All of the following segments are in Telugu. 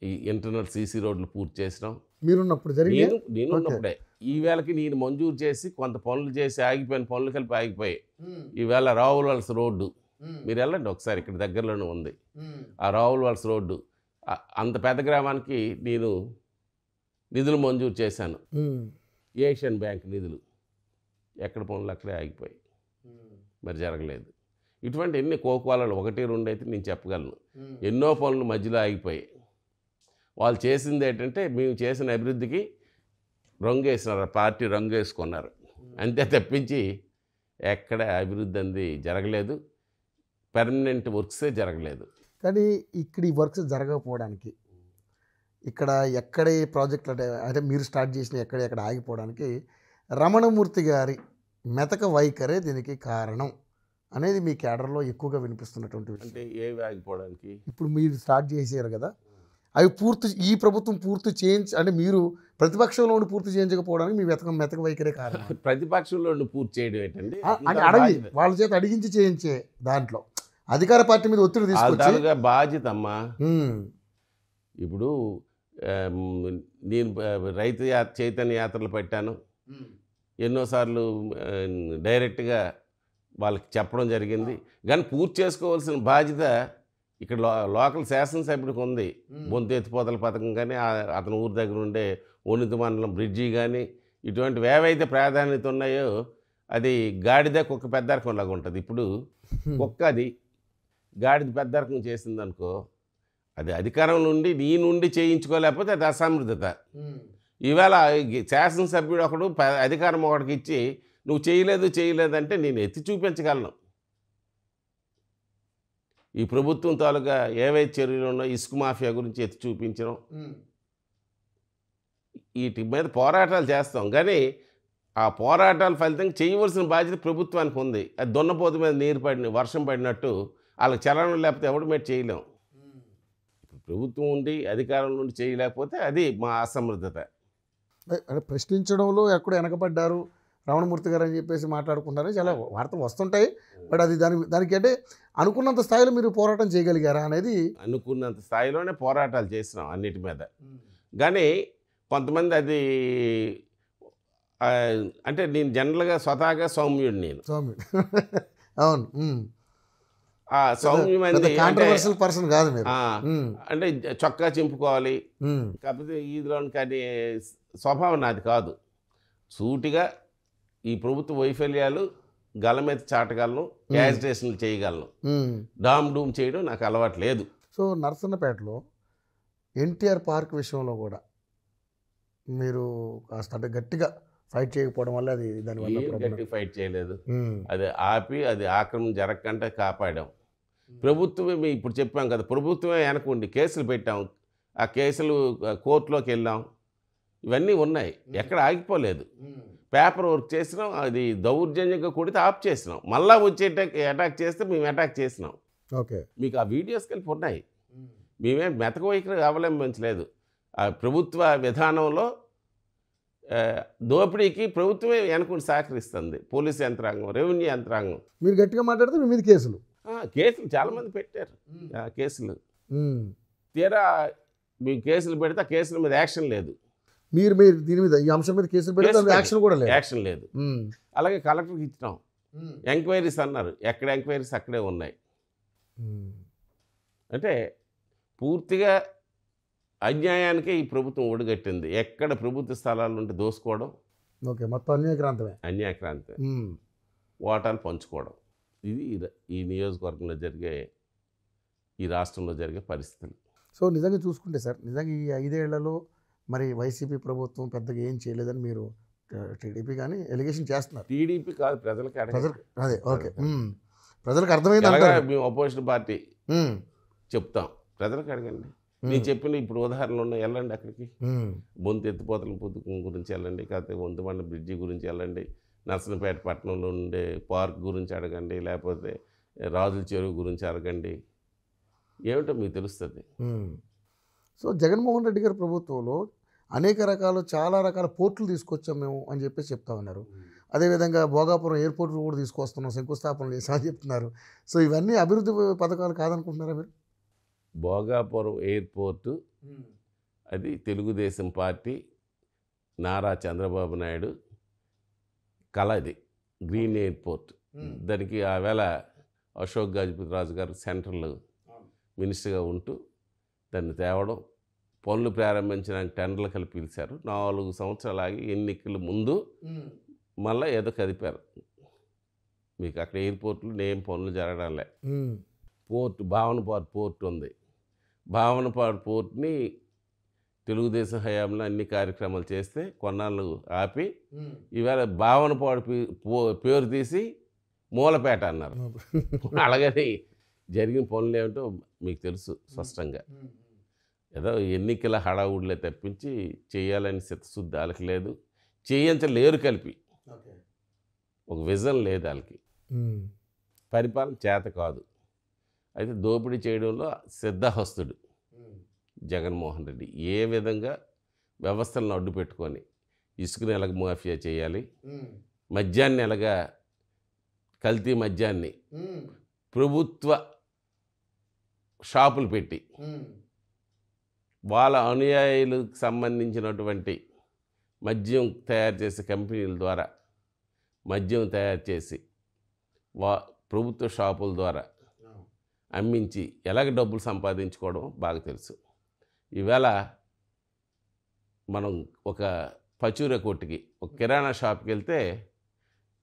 ఈ ఇంటర్నల్ సీసీ రోడ్లు పూర్తి చేసినాం. మీరున్నప్పుడు జరిగింది. నేను ఉన్నప్పుడే ఈవేళకి నేను మంజూరు చేసి కొంత పనులు చేసి ఆగిపోయిన పనులు కలిపి ఆగిపోయాయి. ఈవేళ రావులవలస రోడ్డు మీరు వెళ్ళండి ఒకసారి, ఇక్కడ దగ్గరలోనే ఉంది ఆ రావులవలస రోడ్డు. అంత పెద్ద గ్రామానికి నేను నిధులు మంజూరు చేశాను, ఏషియన్ బ్యాంక్ నిధులు. ఎక్కడ పనులు అక్కడే ఆగిపోయాయి, మరి జరగలేదు. ఇటువంటి ఎన్ని కోకోవాలలో 1, 2 అయితే నేను చెప్పగలను. ఎన్నో పనులు మధ్యలో ఆగిపోయాయి. వాళ్ళు చేసింది ఏంటంటే మేము చేసిన అభివృద్ధికి రంగు వేసినారు, పార్టీ రంగు వేసుకున్నారు అంతే తప్పించి ఎక్కడ అభివృద్ధి అంది జరగలేదు. పర్మనెంట్ వర్క్సే జరగలేదు. కానీ ఇక్కడ ఈ వర్క్స్ జరగకపోవడానికి, ఇక్కడ ఎక్కడ ఈ ప్రాజెక్టులు అంటే మీరు స్టార్ట్ చేసిన ఎక్కడ ఆగిపోవడానికి రమణమూర్తి గారి మెతక వైఖరే దీనికి కారణం అనేది మీ క్యాడర్లో ఎక్కువగా వినిపిస్తున్నటువంటి విషయం. అంటే ఏవి ఆగిపోవడానికి? ఇప్పుడు మీరు స్టార్ట్ చేసారు కదా, అవి ఈ ప్రభుత్వం పూర్తి అంటే మీరు ప్రతిపక్షంలో ఉండి పూర్తి చేయించకపోవడానికి మీ మెతక వైఖరే కారణం. ప్రతిపక్షంలో పూర్తి చేయడం ఏంటంటే అడిగి వాళ్ళ చేత అడిగించి చేయించే దాంట్లో అధికార పార్టీ మీద ఒత్తిడి తీసుకొచ్చి బాధ్యత అమ్మా. ఇప్పుడు నేను రైతు చైతన్య యాత్రలు పెట్టాను, ఎన్నోసార్లు డైరెక్ట్గా వాళ్ళకి చెప్పడం జరిగింది. కానీ పూర్తి చేసుకోవాల్సిన బాధ్యత ఇక్కడ లోకల్ శాసనసభ్యుడికి ఉంది. బొంతు ఎత్తిపోతల పథకం కానీ, అతని ఊరి దగ్గర ఉండే ఉన్నత మండలం బ్రిడ్జి కానీ, ఇటువంటివి ఏవైతే ప్రాధాన్యత ఉన్నాయో అది గాడిద కుక్క పెద్దరకం లాగా ఉంటుంది. ఇప్పుడు కుక్క అది గాడిద పెద్దరకం చేసిందనుకో, అది అధికారం నుండి నీ నుండి చేయించుకోలేకపోతే అది అసమర్థత. ఈవేళ శాసనసభ్యుడు ఒకడు అధికారం ఒకటికి ఇచ్చి నువ్వు చేయలేదంటే నేను ఎత్తి చూపించగలను. ఈ ప్రభుత్వం తాలూకా ఏవైతే చర్యలు ఉన్నాయో ఇసుక మాఫియా గురించి ఎత్తి చూపించడం, వీటి మీద పోరాటాలు చేస్తాం. కానీ ఆ పోరాటాల ఫలితంగా చేయవలసిన బాధ్యత ప్రభుత్వానికి ఉంది. అది దున్నపోతు మీద నీరు వర్షం పడినట్టు వాళ్ళకి చలనం లేకపోతే ఎవడు మీద చేయలేం. ప్రభుత్వం ఉండి అధికారం నుండి చేయలేకపోతే అది మా అసమర్థత. ప్రశ్నించడంలో ఎక్కడ వెనకబడ్డారు రమణమూర్తి గారు అని చెప్పేసి మాట్లాడుకుంటారు, చాలా వార్తలు వస్తుంటాయి. బట్ అది దానికి అంటే అనుకున్నంత స్థాయిలో మీరు పోరాటం చేయగలిగారా అనేది? అనుకున్నంత స్థాయిలోనే పోరాటాలు చేసినాం అన్నిటి మీద. కానీ కొంతమంది అది అంటే నేను జనరల్గా స్వతహాగా సౌమ్యుడు. నేను అవును, ఆ సౌమ్యమైనది కాంట్రవర్షియల్ పర్సన్ కాదు మీరు. అంటే చొక్కా చింపుకోవాలి కాకపోతే ఈదులోని కానీ స్వభావం నాది కాదు. సూటిగా ఈ ప్రభుత్వ వైఫల్యాలు గలమెత్త చాటగలను, యాజిటేషన్లు చేయగలను, డామ్ డూమ్ చేయడం నాకు అలవాటు లేదు. సో నర్సన్నపేటలో ఎన్టీఆర్ పార్క్ విషయంలో కూడా మీరు కాస్త గట్టిగా ఫైట్ చేయకపోవడం వల్ల అది దానివల్ల గట్టిగా ఫైట్ చేయలేదు. అది ఆపి అది ఆక్రమణ జరగకుండా కాపాడాం. ప్రభుత్వమే ఇప్పుడు చెప్పాం కదా, ప్రభుత్వమే వెనకుండి కేసులు పెట్టాం, ఆ కేసులు కోర్టులోకి వెళ్ళాం, ఇవన్నీ ఉన్నాయి, ఎక్కడ ఆగిపోలేదు. పేపర్ వర్క్ చేసినాం, అది దౌర్జన్యంగా కొడితే ఆఫ్ చేసినాం, మళ్ళీ వచ్చి అటాక్ చేస్తే మేము అటాక్ చేసినాం. ఓకే, మీకు ఆ వీడియోస్ కలిపి ఉన్నాయి. మేమేం మెతక వైఖరి అవలంబించలేదు. ఆ ప్రభుత్వ విధానంలో దోపిడీకి ప్రభుత్వమే వెనకుండి సహకరిస్తుంది, పోలీసు యంత్రాంగం, రెవెన్యూ యంత్రాంగం. మీరు గట్టిగా మాట్లాడితే మీ మీద కేసులు చాలామంది పెట్టారు. కేసులు తీరా మేము కేసులు పెడితే ఆ కేసుల మీద యాక్షన్ లేదు. మీరు దీని మీద ఈ అంశం మీద కేసులు పెడితే యాక్షన్ కూడా లేదు, యాక్షన్ లేదు. అలాగే కలెక్టర్కి ఇచ్చినాం, ఎంక్వైరీస్ అన్నారు, ఎక్కడ ఎంక్వైరీస్ అక్కడే ఉన్నాయి. అంటే పూర్తిగా అన్యాయానికే ఈ ప్రభుత్వం ఒడిగట్టింది. ఎక్కడ ప్రభుత్వ స్థలాలు ఉంటే దోసుకోవడం, ఓకే, మొత్తం అన్యాయక్రాంతమే, ఓటాలు పంచుకోవడం. ఇది ఈ నియోజకవర్గంలో జరిగే, ఈ రాష్ట్రంలో జరిగే పరిస్థితులు. సో నిజంగా చూసుకుంటే సార్, నిజంగా ఈ 5 ఏళ్లలో మరి వైసీపీ ప్రభుత్వం పెద్దగా ఏం చేయలేదని మీరు టీడీపీ కానీ ఎలిగేషన్ చేస్తున్నారు. టీడీపీ కాదు, ప్రజలకి అదే ఓకే, ప్రజలకు అర్థమైంది. మేము అపోజిషన్ పార్టీ చెప్తాం, ప్రజలకు అడగండి. నేను చెప్పిన ఇప్పుడు ఉదాహరణలు ఉన్నాయి, వెళ్ళండి అక్కడికి. బొంతు ఎత్తిపోతల పథకం గురించి వెళ్ళండి, కాకపోతే వంతుమండ బ్రిడ్జి గురించి వెళ్ళండి, నర్సన్నపేట పట్టణంలో ఉండే పార్క్ గురించి అడగండి, లేకపోతే రాజుల చెరువు గురించి అడగండి, ఏమిటో మీకు తెలుస్తుంది. సో జగన్మోహన్ రెడ్డి గారి ప్రభుత్వంలో చాలా రకాల పోర్టులు తీసుకొచ్చాం మేము అని చెప్పేసి చెప్తా ఉన్నారు. అదేవిధంగా భోగాపురం ఎయిర్పోర్ట్ కూడా తీసుకొస్తున్నాం, శంకుస్థాపన చేసామని చెప్తున్నారు. సో ఇవన్నీ అభివృద్ధి పథకాలు కాదనుకుంటున్నారా మీరు? భోగాపురం ఎయిర్పోర్టు అది తెలుగుదేశం పార్టీ నారా చంద్రబాబు నాయుడు కళ. అది గ్రీన్ ఎయిర్పోర్ట్. దానికి ఆవేళ అశోక్ గజపతి రాజు గారు సెంట్రల్ మినిస్టర్గా ఉంటూ దాన్ని తేవడం, పనులు ప్రారంభించడానికి టెండర్లు కలిపి పిలిచారు. 4 సంవత్సరాలు ఆగి ఎన్నికల ముందు మళ్ళీ ఏదో కదిపారు. మీకు అక్కడ ఎయిర్పోర్ట్లు ఏం పనులు జరగడంలే. పోర్ట్ భావనపాడు పోర్ట్ ఉంది. భావనపాడు పోర్ట్ని తెలుగుదేశం హయాంలో అన్ని కార్యక్రమాలు చేస్తే కొన్నాళ్ళు ఆపి ఈవేళ భావనపాడు పేరు తీసి మూలపేట అన్నారు. అలాగని జరిగిన పనులు ఏమిటో మీకు తెలుసు స్పష్టంగా. ఏదో ఎన్నికల హడావుడిలే తప్పించి చేయాలని చిత్తశుద్ధి వాళ్ళకి లేదు, చేయించలేరు కలిపి. ఒక విజన్ లేదు వాళ్ళకి, పరిపాలన చేత కాదు. అయితే దోపిడీ చేయడంలో సిద్ధహస్తుడు జగన్మోహన్ రెడ్డి. ఏ విధంగా వ్యవస్థలను అడ్డు పెట్టుకొని ఇసుకని ఎలాగ మాఫియా చేయాలి, మద్యాన్ని ఎలాగా కల్తీ మద్యాన్ని ప్రభుత్వ షాపులు పెట్టి వాళ్ళ అనుయాయులకు సంబంధించినటువంటి మద్యం తయారు చేసే కంపెనీల ద్వారా మద్యం తయారు చేసి ప్రభుత్వ షాపుల ద్వారా అమ్మించి ఎలాగ డబ్బులు సంపాదించుకోవడం బాగా తెలుసు. ఈవేళ మనం ఒక పచూర కొట్టుకి, ఒక కిరాణా షాప్కి వెళ్తే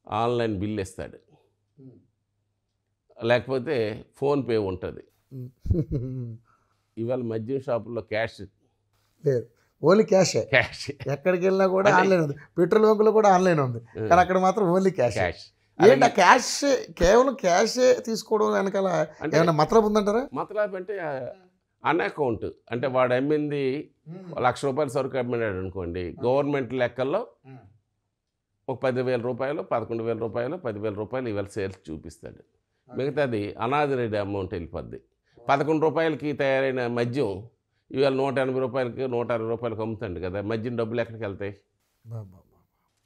ఆన్లైన్ బిల్ ఇస్తాడు, లేకపోతే ఫోన్పే ఉంటుంది. ఇవాళ మద్యం షాపుల్లో క్యాష్ లేదు, ఓన్లీ క్యాష్. ఎక్కడికి వెళ్ళినా కూడా ఆన్లైన్ ఉంది, పెట్రోల్ బంకులో కూడా ఆన్లైన్ ఉంది, కానీ అక్కడ మాత్రం ఓన్లీ క్యాష్. ఏంటి ఆ క్యాష్, కేవలం క్యాషే తీసుకోవడం వెనకాల ఏమైనా మతలబు ఉందంటారా? మతలబు అంటే అన్ అకౌంట్. అంటే వాడు అమ్మింది ₹1,00,000 సరుకు అమ్మినాడు అనుకోండి, గవర్నమెంట్ లెక్కల్లో ఒక ₹10,000, ₹11,000, ₹10,000 ఇవాళ సేల్స్ చూపిస్తాడు. మిగతాది అనాథరైడ్ అమౌంట్ వెళ్ళిపోద్ది. ₹11కి తయారైన మద్యం ఇవాళ ₹180, ₹160 అమ్ముతాడు కదా. మద్యం డబ్బులు ఎక్కడికి వెళ్తాయి?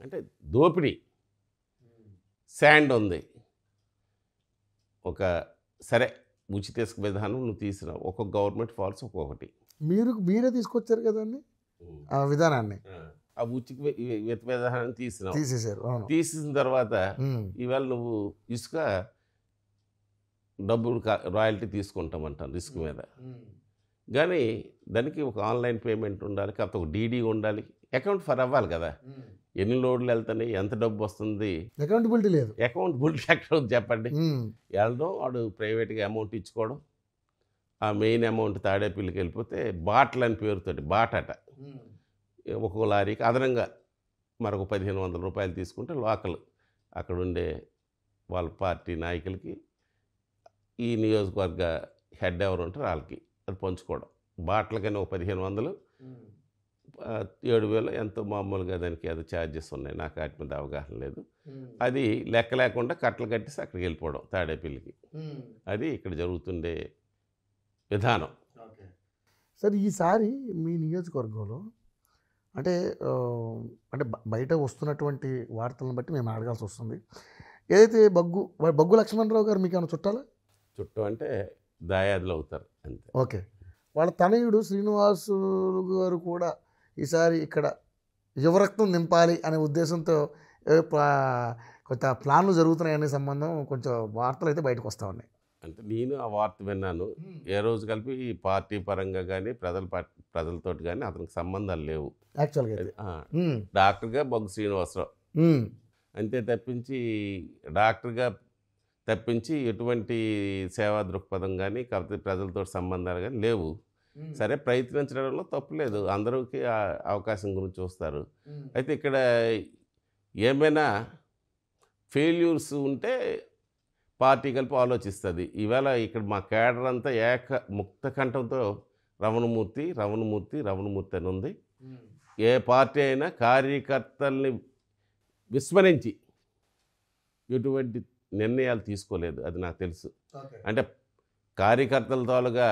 అంటే దోపిడీ. శాండ్ ఉంది, ఒక సరే ఉచిత ఇసుక విధానం నువ్వు తీసినావు, ఒక్కొక్క గవర్నమెంట్ ఫాల్స్ ఒక్కొక్కటి. మీరే తీసుకొచ్చారు కదండి ఆ విధానాన్ని. ఆ ఉచిత విధానాన్ని తీసేశారు. తీసేసిన తర్వాత ఇవాళ నువ్వు ఇసుక డబ్బులు రాయల్టీ తీసుకుంటామంటాను రిస్క్ మీద. కానీ దానికి ఒక ఆన్లైన్ పేమెంట్ ఉండాలి, కాకపోతే ఒక డీడీ ఉండాలి, అకౌంట్ ఫర్ అవ్వాలి కదా. ఎన్ని లోడ్లు వెళ్తున్నాయి, ఎంత డబ్బు వస్తుంది, అకౌంటబిలిటీ లేదు. అకౌంటబిలిటీ ఎక్కడ ఉంది చెప్పండి? వెళ్ళడం, వాడు ప్రైవేట్గా అమౌంట్ ఇచ్చుకోవడం, ఆ మెయిన్ అమౌంట్ తాడేపల్లికి వెళ్ళిపోతే బాటలు అని పేరుతోటి బాటట ఒక్కొక్క లారీకి అదనంగా మరొక ₹1,500 తీసుకుంటే లోకల్ అక్కడ ఉండే వాళ్ళ పార్టీ నాయకులకి, ఈ నియోజకవర్గ హెడ్ ఎవరు ఉంటారో వాళ్ళకి అది పంచుకోవడం. బాటలకైనా ఒక 1,500, 7,000 ఎంతో మామూలుగా దానికి అది ఛార్జెస్ ఉన్నాయి, నాకు వాటి మీద అవగాహన లేదు. అది లెక్క లేకుండా కట్టలు కట్టేసి అక్కడికి వెళ్ళిపోవడం తాడేపల్లికి. అది ఇక్కడ జరుగుతుండే విధానం. సరే, ఈసారి మీ నియోజకవర్గంలో అంటే బయట వస్తున్నటువంటి వార్తలను బట్టి మేము అడగాల్సి వస్తుంది. ఏదైతే బగ్గు లక్ష్మణరావు గారు మీకు ఏమైనా చుట్టాలా? చుట్టం అంటే దాయాదులు అవుతారు అంతే. ఓకే. వాళ్ళ తనయుడు శ్రీనివాసులు గారు కూడా ఈసారి ఇక్కడ యువరక్తం నింపాలి అనే ఉద్దేశంతో కొంత ప్లాన్లు జరుగుతున్నాయనే సంబంధం కొంచెం వార్తలు అయితే బయటకు వస్తూ ఉన్నాయి. అంటే నేను ఆ వార్త విన్నాను. ఏ రోజు కలిపి ఈ పార్టీ పరంగా కానీ ప్రజలతో కానీ అతనికి సంబంధాలు లేవు యాక్చువల్గా. డాక్టర్గా బొగ్గు శ్రీనివాసరావు అంతే తప్పించి, డాక్టర్గా తప్పించి ఎటువంటి సేవా దృక్పథం కానీ కాకపోతే ప్రజలతో సంబంధాలు కానీ లేవు. సరే, ప్రయత్నించడంలో తప్పు లేదు, అందరికీ అవకాశం గురించి చూస్తారు. అయితే ఇక్కడ ఏమైనా ఫెయిల్యూర్స్ ఉంటే పార్టీ కలిపి ఆలోచిస్తుంది. ఈవేళ ఇక్కడ మా కేడర్ అంతా ముక్త కంఠంతో రమణమూర్తి అని ఉంది. ఏ పార్టీ అయినా కార్యకర్తల్ని విస్మరించి ఎటువంటి నిర్ణయాలు తీసుకోలేదు, అది నాకు తెలుసు. అంటే కార్యకర్తల తాలుగా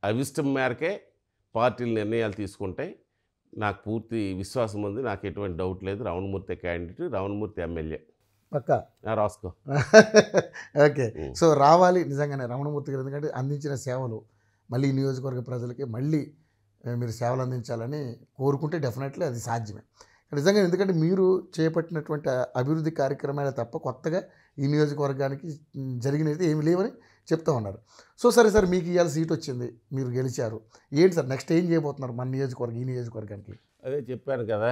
అవిష్టం మేరకే పార్టీలు నిర్ణయాలు తీసుకుంటాయి. నాకు పూర్తి విశ్వాసం ఉంది, నాకు ఎటువంటి డౌట్ లేదు. రమణమూర్తి క్యాండిడేట్, రమణమూర్తి ఎమ్మెల్యే పక్కా రాసుకో. ఓకే. సో రావాలి నిజంగానే రమణమూర్తి గారు, ఎందుకంటే అందించిన సేవలు మళ్ళీ నియోజకవర్గ ప్రజలకి మళ్ళీ మీరు సేవలు అందించాలని కోరుకుంటే డెఫినెట్లీ అది సాధ్యమే. నిజంగా ఎందుకంటే మీరు చేపట్టినటువంటి అభివృద్ధి కార్యక్రమాలే తప్ప కొత్తగా ఈ నియోజకవర్గానికి జరిగినది ఏమి లేవని చెప్తా ఉన్నారు. సో సరే సార్, మీకు ఇవాళ సీట్ వచ్చింది, మీరు గెలిచారు, ఏంటి సార్ నెక్స్ట్ ఏం చేయబోతున్నారు మన నియోజకవర్గం, ఈ నియోజకవర్గానికి? అదే చెప్పాను కదా,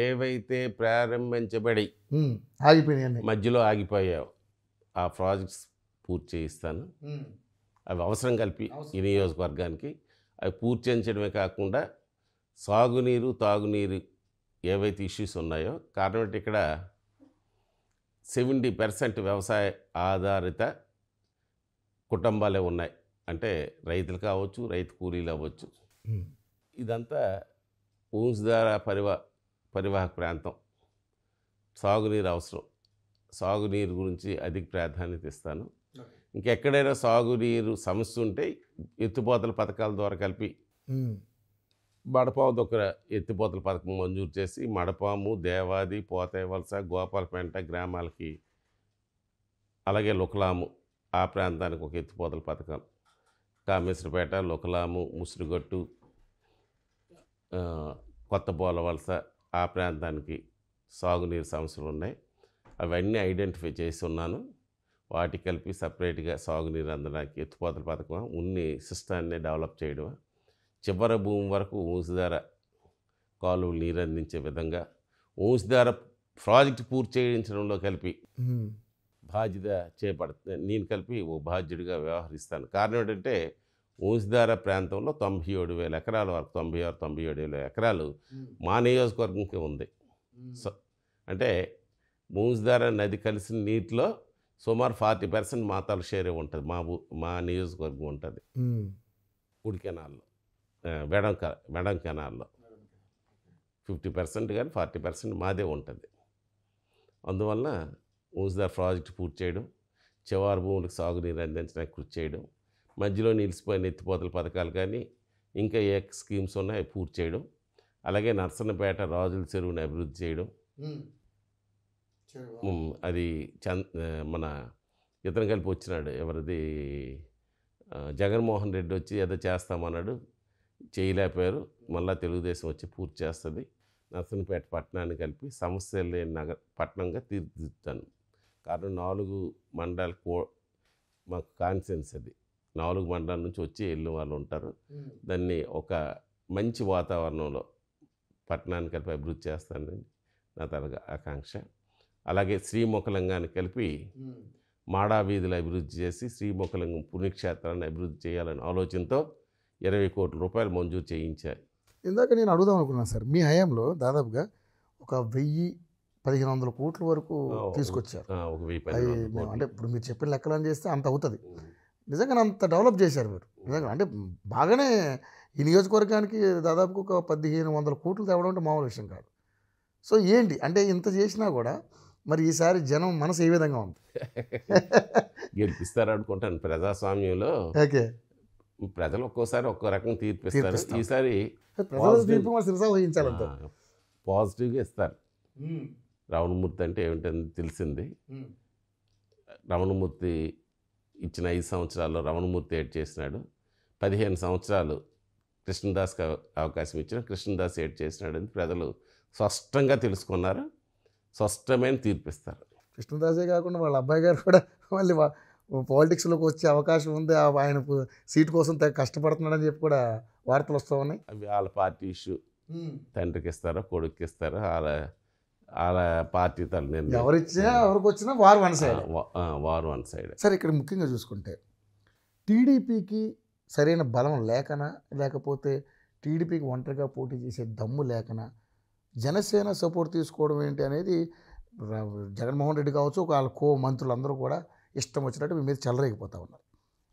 ఏవైతే ప్రారంభించబడి ఆగిపోయినాయి మధ్యలో ఆగిపోయావు ఆ ప్రాజెక్ట్స్ పూర్తి చేయిస్తాను. అవి అవసరం కలిపి ఈ నియోజకవర్గానికి అవి పూర్తి చేయించడమే కాకుండా సాగునీరు తాగునీరు ఏవైతే ఇష్యూస్ ఉన్నాయో, కారణం అంటే ఇక్కడ 70% వ్యవసాయ ఆధారిత కుటుంబాలే ఉన్నాయి. అంటే రైతులు కావచ్చు, రైతు కూలీలు అవ్వచ్చు. ఇదంతా వంశధార పరివాహక ప్రాంతం. సాగునీరు అవసరం. సాగునీరు గురించి అధిక ప్రాధాన్యత ఇస్తాను. ఇంకెక్కడైనా సాగునీరు సమస్య ఉంటే ఎత్తిపోతల పథకాల ద్వారా కలిపి మడపాము ఒక ఎత్తిపోతల పథకం మంజూరు చేసి మడపాము, దేవాది, పోతేవలస, గోపాలపేంట గ్రామాలకి, అలాగే లుకలాము ఆ ప్రాంతానికి ఒక ఎత్తిపోతల పథకం, కామేశ్వరపేట, లుకలాము, ముసురుగట్టు, కొత్త పోలవలస ఆ ప్రాంతానికి సాగునీరు సమస్యలు ఉన్నాయి. అవన్నీ ఐడెంటిఫై చేసి ఉన్నాను. వాటికి కలిపి సపరేట్గా సాగునీరు అందడానికి ఎత్తిపోతల పథకం ఉన్ని సిస్టాన్ని డెవలప్ చేయడం, చివరి భూమి వరకు వంశధార కాలువలు నీరు అందించే విధంగా వంశధార ప్రాజెక్టు పూర్తి చేయించడంలో కలిపి బాధ్యత చేపడుతుంది. నేను కలిపి ఓ బాధ్యుడిగా వ్యవహరిస్తాను. కారణం ఏంటంటే వంశధార ప్రాంతంలో 97,000 ఎకరాల వరకు 96-97,000 ఎకరాలు మా నియోజకవర్గంకి ఉంది. సో అంటే వంశధార నది కలిసిన నీటిలో సుమారు 40% మాతాల షేరే ఉంటుంది. మా నియోజకవర్గం ఉంటుంది. కుడి కెనాల్లో, వెడం కెనాల్లో 50% కానీ 40% మాదే ఉంటుంది. అందువల్ల వంశధార ప్రాజెక్టు పూర్తి చేయడం, చివరి భూములకు సాగునీరు అందించడానికి కృషి చేయడం, మధ్యలో నిలిచిపోయిన ఎత్తిపోతల పథకాలు కానీ ఇంకా ఏ స్కీమ్స్ ఉన్నాయో పూర్తి చేయడం, అలాగే నర్సన్నపేట రాజుల చెరువుని అభివృద్ధి చేయడం. అది మన ఇతను కలిపి వచ్చినాడు, ఎవరిది జగన్మోహన్ రెడ్డి వచ్చి ఏదో చేస్తామన్నాడు, చేయలేకపోయారు. మళ్ళీ తెలుగుదేశం వచ్చి పూర్తి చేస్తుంది. నర్సన్నపేట పట్టణాన్ని కలిపి సమస్యలు లేని పట్టణంగా తీర్చిదిద్దుతాను. కారణం 4 మండలాల మాకు కాన్సెన్స్ అది. 4 మండలాల నుంచి వచ్చి వెళ్ళిన వాళ్ళు ఉంటారు. దాన్ని ఒక మంచి వాతావరణంలో పట్టణాన్ని కలిపి అభివృద్ధి చేస్తానని నా ఆకాంక్ష. అలాగే శ్రీముఖలింగాన్ని కలిపి మాడా వీధులు అభివృద్ధి చేసి శ్రీముఖలింగం పుణ్యక్షేత్రాన్ని అభివృద్ధి చేయాలనే ఆలోచనతో 20 కోట్ల రూపాయలు మంజూరు చేయించారు. ఇందాక నేను అడుగుదాం అనుకున్నాను సార్, మీ హయాంలో దాదాపుగా ఒక 1,000-1,500 కోట్ల వరకు తీసుకొచ్చారు. అంటే ఇప్పుడు మీరు చెప్పిన లెక్కలను చేస్తే అంత అవుతుంది. నిజంగా అంత డెవలప్ చేశారు మీరు. నిజంగా అంటే బాగానే ఈ నియోజకవర్గానికి దాదాపు ఒక 1,500 కోట్లు తేవడం అంటే మామూలు విషయం కాదు. సో ఏంటి అంటే ఇంత చేసినా కూడా మరి ఈసారి జనం మనసు ఏ విధంగా ఉంది? గెలిపిస్తారు అనుకుంటాను. ప్రజాస్వామ్యంలో ఓకే, ప్రజలు ఒక్కోసారి ఒక్కో రకం తీర్పిస్తారు. ఈసారి పాజిటివ్గా ఇస్తారు. రమణమూర్తి అంటే ఏమిటని తెలిసింది. రమణమూర్తి ఇచ్చిన 5 సంవత్సరాల్లో రమణమూర్తి ఏడ్ చేసినాడు. 15 సంవత్సరాలు కృష్ణదాస్కి అవకాశం ఇచ్చిన కృష్ణదాస్ ఏడ్ చేసినాడని ప్రజలు స్పష్టంగా తెలుసుకున్నారు. స్పష్టమైన తీర్పిస్తారు. కృష్ణదాసే కాకుండా వాళ్ళ అబ్బాయి గారు కూడా మళ్ళీ పాలిటిక్స్లోకి వచ్చే అవకాశం ఉంది, ఆయన సీటు కోసం కష్టపడుతున్నాడని చెప్పి కూడా వార్తలు వస్తూ ఉన్నాయి. అవి వాళ్ళ పార్టీ ఇష్యూ. తండ్రికి ఇస్తారో కొడుకుకి ఇస్తారో వాళ్ళ పార్టీ తల్లి ఎవరిచ్చినా ఎవరికి వచ్చినా వారు వన్ సైడ్. సరే, ఇక్కడ ముఖ్యంగా చూసుకుంటే టీడీపీకి సరైన బలం లేకనా, లేకపోతే టీడీపీకి ఒంటరిగా పోటీ చేసే దమ్ము లేకనా జనసేన సపోర్ట్ తీసుకోవడం ఏంటి అనేది జగన్మోహన్ రెడ్డి కావచ్చు, వాళ్ళ మంత్రులందరూ కూడా ఇష్టం వచ్చినట్టు మీ మీద చెలరేగిపోతూ ఉన్నారు.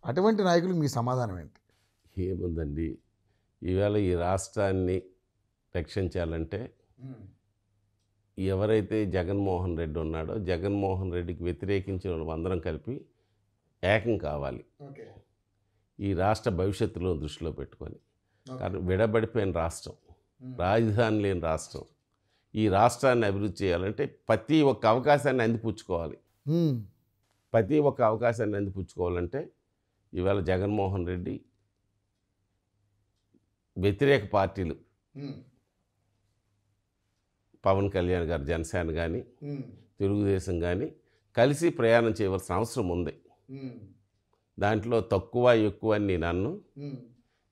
అటువంటి నాయకులకు మీ సమాధానం ఏంటి? ఏముందండి, ఈవేళ ఈ రాష్ట్రాన్ని రక్షించాలంటే ఎవరైతే జగన్మోహన్ రెడ్డి ఉన్నాడో జగన్మోహన్ రెడ్డికి వ్యతిరేకించిన అందరం కలిపి ఏకం కావాలి. ఈ రాష్ట్ర భవిష్యత్తులో దృష్టిలో పెట్టుకొని. कारण విడబడిపోయిన రాష్ట్రం, రాజధాని లేని రాష్ట్రం. ఈ రాష్ట్రాన్ని అభివృద్ధి చేయాలంటే ప్రతి ఒక్క అవకాశాన్ని అందిపుచ్చుకోవాలి. ప్రతి ఒక్క అవకాశాన్ని అందిపుచ్చుకోవాలంటే ఇవాళ జగన్మోహన్ రెడ్డి వ్యతిరేక పార్టీలు పవన్ కళ్యాణ్ గారు జనసేన కానీ తెలుగుదేశం కానీ కలిసి ప్రయాణం చేయవలసిన అవసరం ఉంది. దాంట్లో తక్కువ ఎక్కువ అని నేను అన్ను.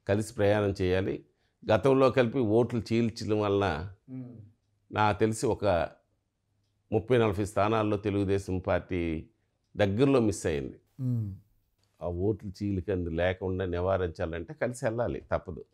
కలిసి ప్రయాణం చేయాలి. గతంలో కలిపి ఓట్లు చీల్చడం వలన నాకు తెలిసి ఒక 30-40 స్థానాల్లో తెలుగుదేశం పార్టీ దగ్గరలో మిస్ అయింది. ఆ ఓట్లు చీలికంది లేకుండా నివారించాలంటే కలిసి వెళ్ళాలి, తప్పదు.